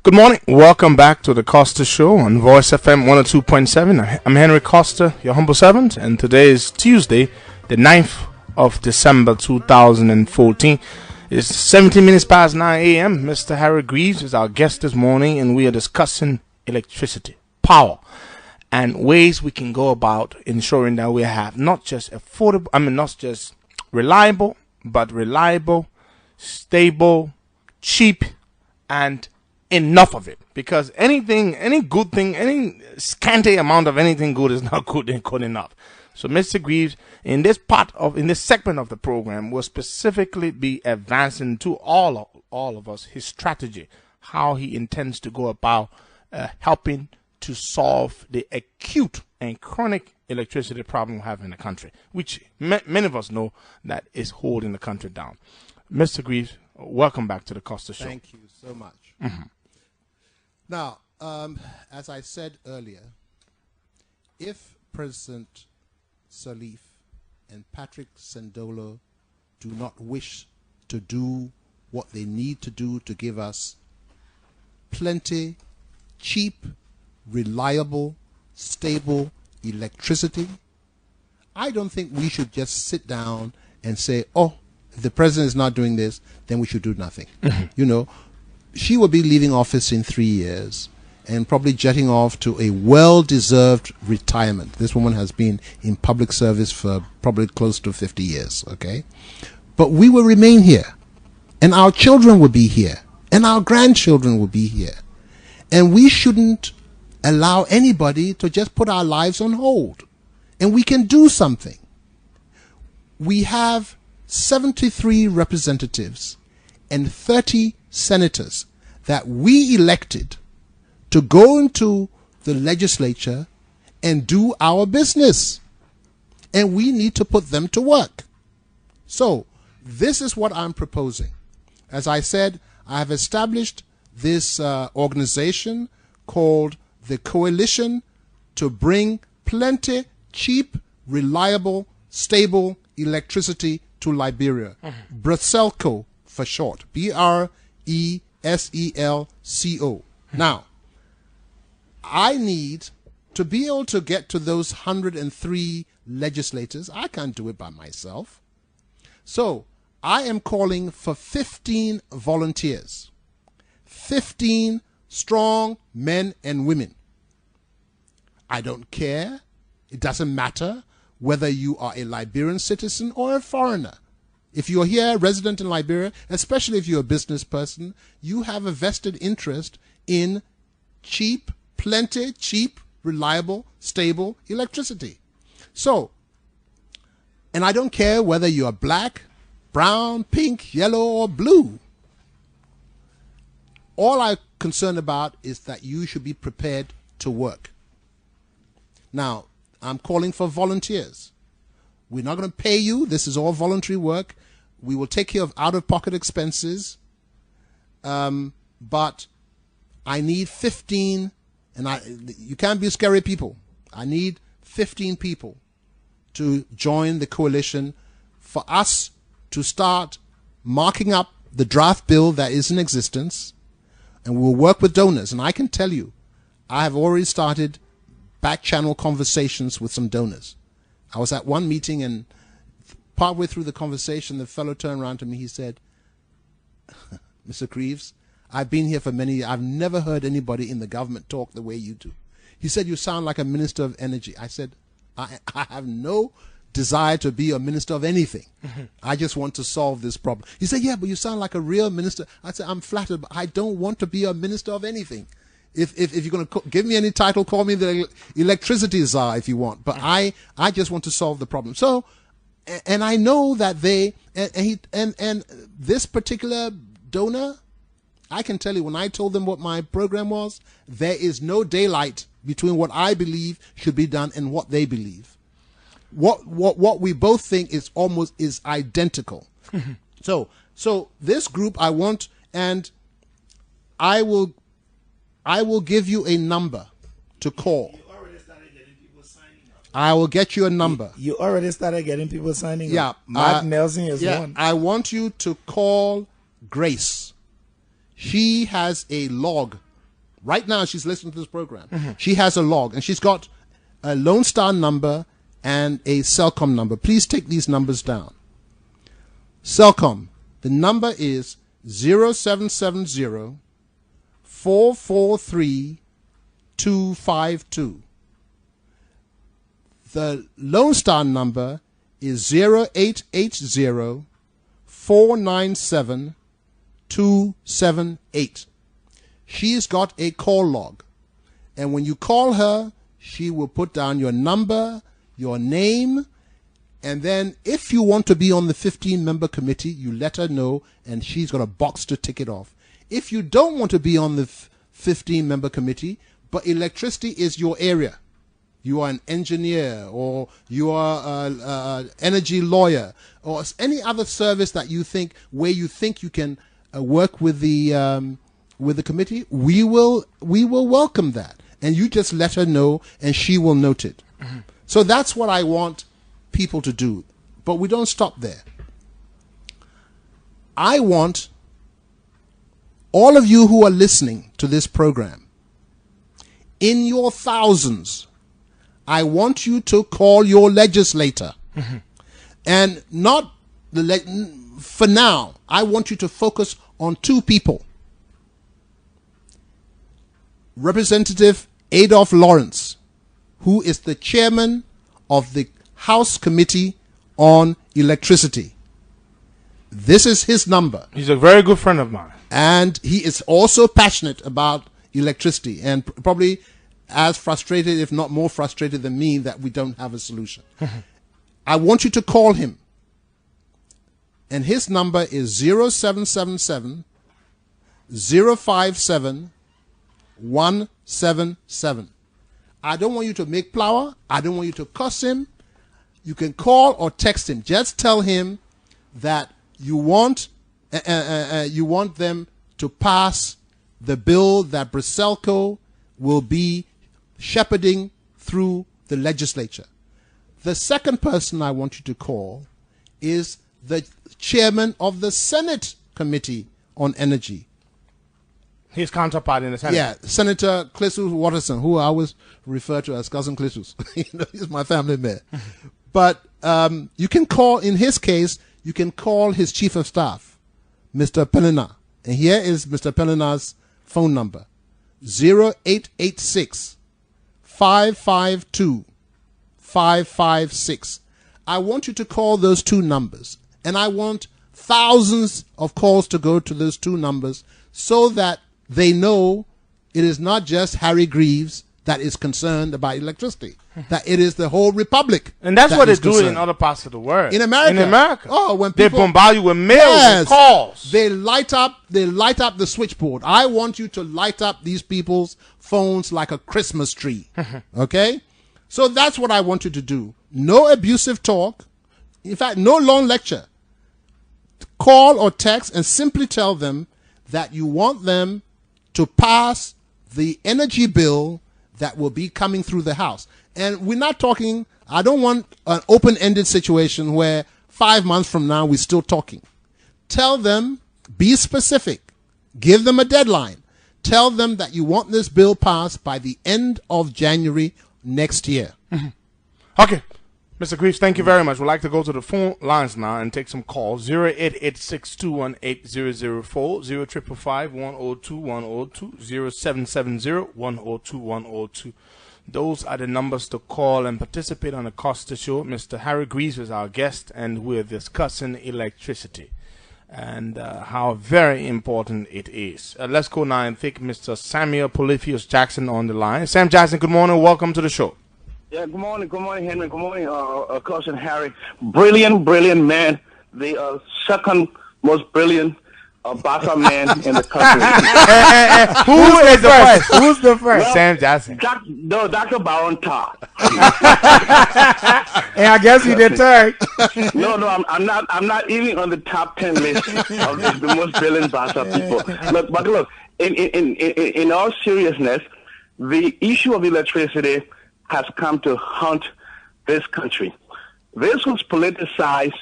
Good morning. Welcome back to the Costa Show on Voice FM 102.7. I'm Henry Costa, your humble servant, and today is Tuesday, the 9th of December 2014. It's 17 minutes past 9 a.m. Mr. Harry Greaves is our guest this morning, and we are discussing electricity, power, and ways we can go about ensuring that we have not just affordable, not just reliable, but reliable, stable, cheap, and enough of it. Because any good thing, any scanty amount of anything good is not good enough. So Mr. Greaves, in this segment of the program, will specifically be advancing to all of us his strategy, how he intends to go about helping to solve the acute and chronic electricity problem we have in the country, which many of us know that is holding the country down. Mr. Greaves, welcome back to the Costa Show. Thank you so much. Mm-hmm. Now, as I said earlier, if President Sirleaf and Patrick Sendolo do not wish to do what they need to do to give us plenty, cheap, reliable, stable electricity, I don't think we should just sit down and say, oh, if the president is not doing this, then we should do nothing. You know, she will be leaving office in 3 years and probably jetting off to a well-deserved retirement. This woman has been in public service for probably close to 50 years, okay? But we will remain here, and our children will be here, and our grandchildren will be here. And we shouldn't allow anybody to just put our lives on hold. And we can do something. We have 73 representatives and 30 senators that we elected to go into the legislature and do our business. And we need to put them to work. So, this is what I'm proposing. As I said, I have established this organization called the Coalition to Bring Plenty, Cheap, Reliable, Stable Electricity to Liberia. Brecelco for short. B-R-E-S-E-L-C-O. Now, I need to be able to get to those 103 legislators. I can't do it by myself. So, I am calling for 15 volunteers. 15 strong men and women. I don't care. It doesn't matter whether you are a Liberian citizen or a foreigner. If you're here, resident in Liberia, especially if you're a business person, you have a vested interest in cheap, plenty, cheap, reliable, stable electricity. So, and I don't care whether you are black, brown, pink, yellow, or blue. All I'm concerned about is that you should be prepared to work. Now, I'm calling for volunteers. We're not going to pay you. This is all voluntary work. We will take care of out-of-pocket expenses. But I need 15, and you can't be scary people. I need 15 people to join the coalition for us to start marking up the draft bill that is in existence, and we'll work with donors. And I can tell you, I have already started back-channel conversations with some donors. I was at one meeting, and partway through the conversation, the fellow turned around to me. He said, Mr. Greaves, I've been here for many years. I've never heard anybody in the government talk the way you do. He said, you sound like a minister of energy. I said, I have no desire to be a minister of anything. I just want to solve this problem. He said, yeah, but you sound like a real minister. I said, I'm flattered, but I don't want to be a minister of anything. If you're going to give me any title, call me the electricity czar if you want. But I just want to solve the problem. So, and I know that and this particular donor, I can tell you, when I told them what my program was, there is no daylight between what I believe should be done and what they believe. What we both think is identical. So this group I want, and I will give you a number to call. You already started getting people signing up. I will get you a number. You already started getting people signing yeah, up. Mark Nelson is one. I want you to call Grace. She has a log. Right now, she's listening to this program. She has a log, and she's got a Lone Star number and a Celcom number. Please take these numbers down. Celcom, the number is 0770 443 252. The Lone Star number is 0880 497 278. She's got a call log, and when you call her, she will put down your number, your name, and then if you want to be on the 15-member committee, you let her know, and she's got a box to tick it off. If you don't want to be on the 15-member committee, but electricity is your area, you are an engineer, or you are an energy lawyer, or any other service that you think, where you think you can work with the committee, we will welcome that, and you just let her know, and she will note it. So that's what I want people to do, but we don't stop there. I want all of you who are listening to this program, in your thousands, I want you to call your legislator, and not for now, I want you to focus on two people. Representative Adolph Lawrence, who is the chairman of the House Committee on Electricity. This is his number. He's a very good friend of mine. And he is also passionate about electricity and probably as frustrated, if not more frustrated than me, that we don't have a solution. I want you to call him. And his number is 0777 057 177. I don't want you to make flour. I don't want you to cuss him. You can call or text him. Just tell him that you want them to pass the bill that Brecelco will be shepherding through the legislature. The second person I want you to call is the chairman of the Senate Committee on Energy. His counterpart in the Senate. Yeah, Senator Clissus Watterson, who I always refer to as Cousin Clissus. He's my family man. But you can call, in his case, you can call his chief of staff, Mr. Pelina. And here is Mr. Pelina's phone number, 0886 552 556. I want you to call those two numbers. And I want thousands of calls to go to those two numbers so that they know it is not just Harry Greaves that is concerned about electricity, that it is the whole republic. And that's what they do in other parts of the world. In America. In America. Oh, when they people bombard you with mails and calls. They light up the switchboard. I want you to light up these people's phones like a Christmas tree. Okay? So that's what I want you to do. No abusive talk. In fact, no long lecture. Call or text and simply tell them that you want them to pass the energy bill that will be coming through the House. And we're not talking, I don't want an open-ended situation where 5 months from now we're still talking. Tell them, be specific. Give them a deadline. Tell them that you want this bill passed by the end of January next year. Okay. Mr. Greaves, thank you very much. We'd like to go to the phone lines now and take some calls. 0886-218-004, 0555-102-102, 0770-102-102. Those are the numbers to call and participate on the Costa Show. Mr. Harry Greaves is our guest, and we're discussing electricity and how very important it is. Let's go now and take Mr. Samuel Polypheus Jackson on the line. Sam Jackson, good morning. Welcome to the show. Yeah, good morning, Henry. Good morning, Cousin Harry. Brilliant man. The second most brilliant Bata man in the country. Who is the first? Who's the first? Well, Sam Jackson. Dr. Baron Tar. And I guess he did third. No, I'm not even on the top 10 list of the most brilliant Bata people. Look, in all seriousness, the issue of electricity has come to haunt this country. This was politicized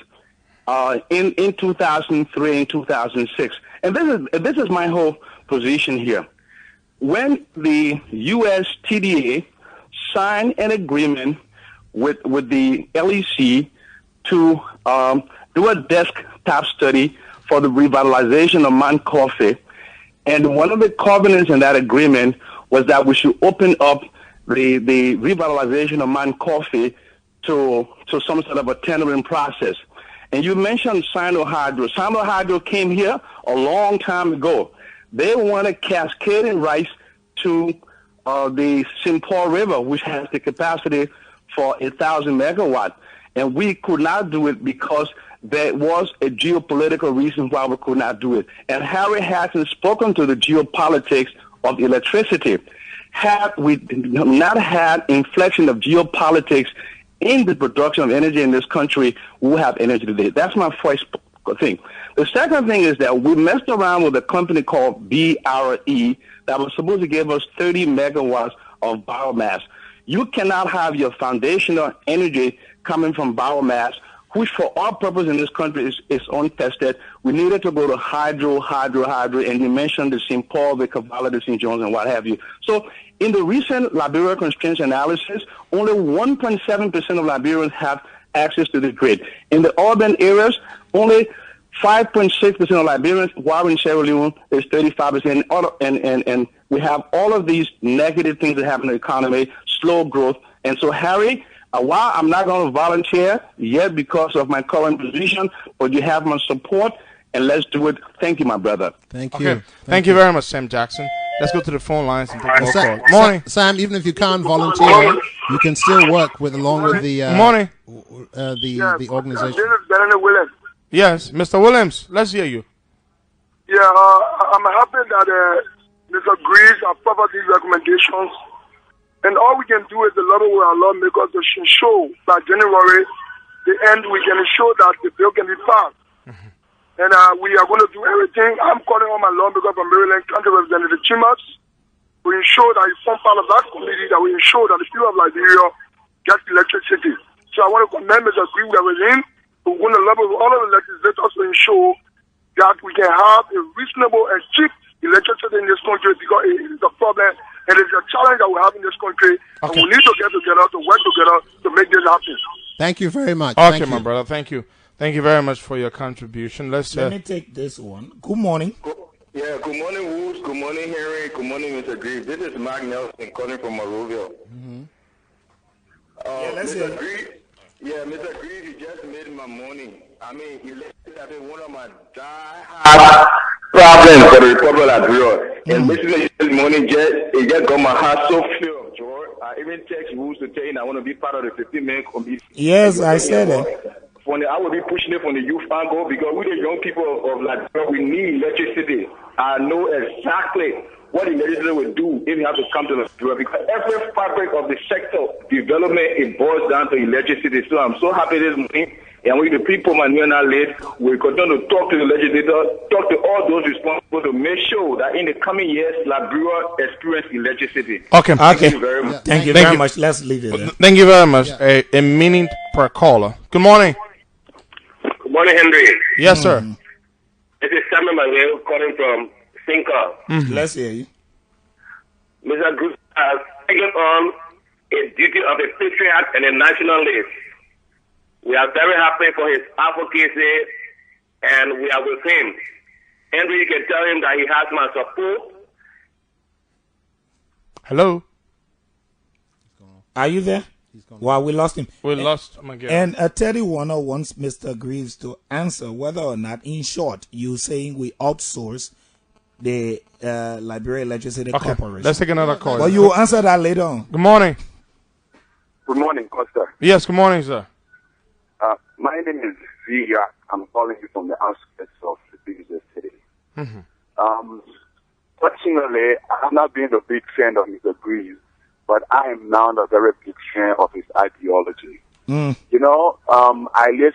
in 2003 and 2006. And this is my whole position here. When the U.S. TDA signed an agreement with the LEC to do a desktop study for the revitalization of Mount Coffee, and one of the covenants in that agreement was that we should open up the revitalization of Mount Coffee to some sort of a tendering process. And you mentioned Sino-Hydro. Sino-Hydro came here a long time ago. They wanted cascading rights to the St. Paul River, which has the capacity for 1,000 megawatts. And we could not do it because there was a geopolitical reason why we could not do it. And Harry hasn't spoken to the geopolitics of electricity. Had we not had inflection of geopolitics in the production of energy in this country, we will have energy today. That's my first thing. The second thing is that we messed around with a company called BRE that was supposed to give us 30 megawatts of biomass. You cannot have your foundational energy coming from biomass, which for our purpose in this country is untested. We needed to go to hydro, and you mentioned the St. Paul, the Cavallo, the St. John's, and what have you. So in the recent Liberia constraints analysis, only 1.7% of Liberians have access to the grid. In the urban areas, only 5.6% of Liberians, while in Sierra Leone is 35%. And we have all of these negative things that happen in the economy, slow growth. And so, Harry, while I'm not going to volunteer yet because of my current position, but you have my support, and let's do it. Thank you, my brother. Thank you. Thank you very much, Sam Jackson. Let's go to the phone lines and take more calls. Morning. Sam, even if you can't volunteer, you can still work along with the morning. The organization. This is Benjamin Williams. Yes, Mr. Williams, let's hear you. Yeah, I'm happy that Mr. Greaves has followed these recommendations. And all we can do is the level where our lawmakers show by January, the end, we can show that the bill can be passed. And we are going to do everything. I'm calling on my lawmakers from Maryland, County Representative Chimas, to ensure that he form part of that committee, that we ensure that the people of Liberia get electricity. So I want to commend Mr. Greaves with him, who going to level with all of the legislators to ensure that we can have a reasonable and cheap electricity in this country, because it is a problem and it's a challenge that we have in this country. And we need to get together, to work together to make this happen. Thank you very much. Okay, my brother. Thank you. Thank you very much for your contribution. Let me take this one. Good morning. Yeah, good morning, Woods. Good morning, Harry. Good morning, Mr. Greaves. This is Mark Nelson calling from Monrovia. Mr. Greaves, Mr. Greaves, you just made my morning. I mean, elections have been one of my die-hard problems for the Republic of Liberia. And basically, this morning, it just got my heart so filled, George. I even text Woods to tell you I want to be part of the 15-man committee. Yes, I said it. I will be pushing it from the youth angle, because we the young people of Liberia, we need electricity. I know exactly what the legislature will do if you have to come to Liberia, because every fabric of the sector development, it boils down to electricity. So I'm so happy this morning. And with the people man here now late, we continue to talk to the legislator, talk to all those responsible to make sure that in the coming years, Liberia experience electricity. Okay. Thank you very much. Thank you very much. Let's leave it there. Thank you very much. A minute per caller. Good morning. Good morning, Henry. Yes, sir. This is Samuel Manuel calling from Sinka. Let's hear you. Mr. Greaves has taken on a duty of a patriot and a nationalist. We are very happy for his advocacy, and we are with him. Henry, you can tell him that he has my support. Hello? Are you there? Well, we lost him. We lost him again. And Teddy Warner wants Mr. Greaves to answer whether or not, in short, you're saying we outsource the Liberia Electricity Corporation. Let's take another call. But you will answer that later on. Good morning. Good morning, Costa. Yes, good morning, sir. My name is Zia. I'm calling you from the outskirts of the biggest city. Personally, I've not been a big fan of Mr. Greaves, but I am now a very big fan of his ideology. You know, I listen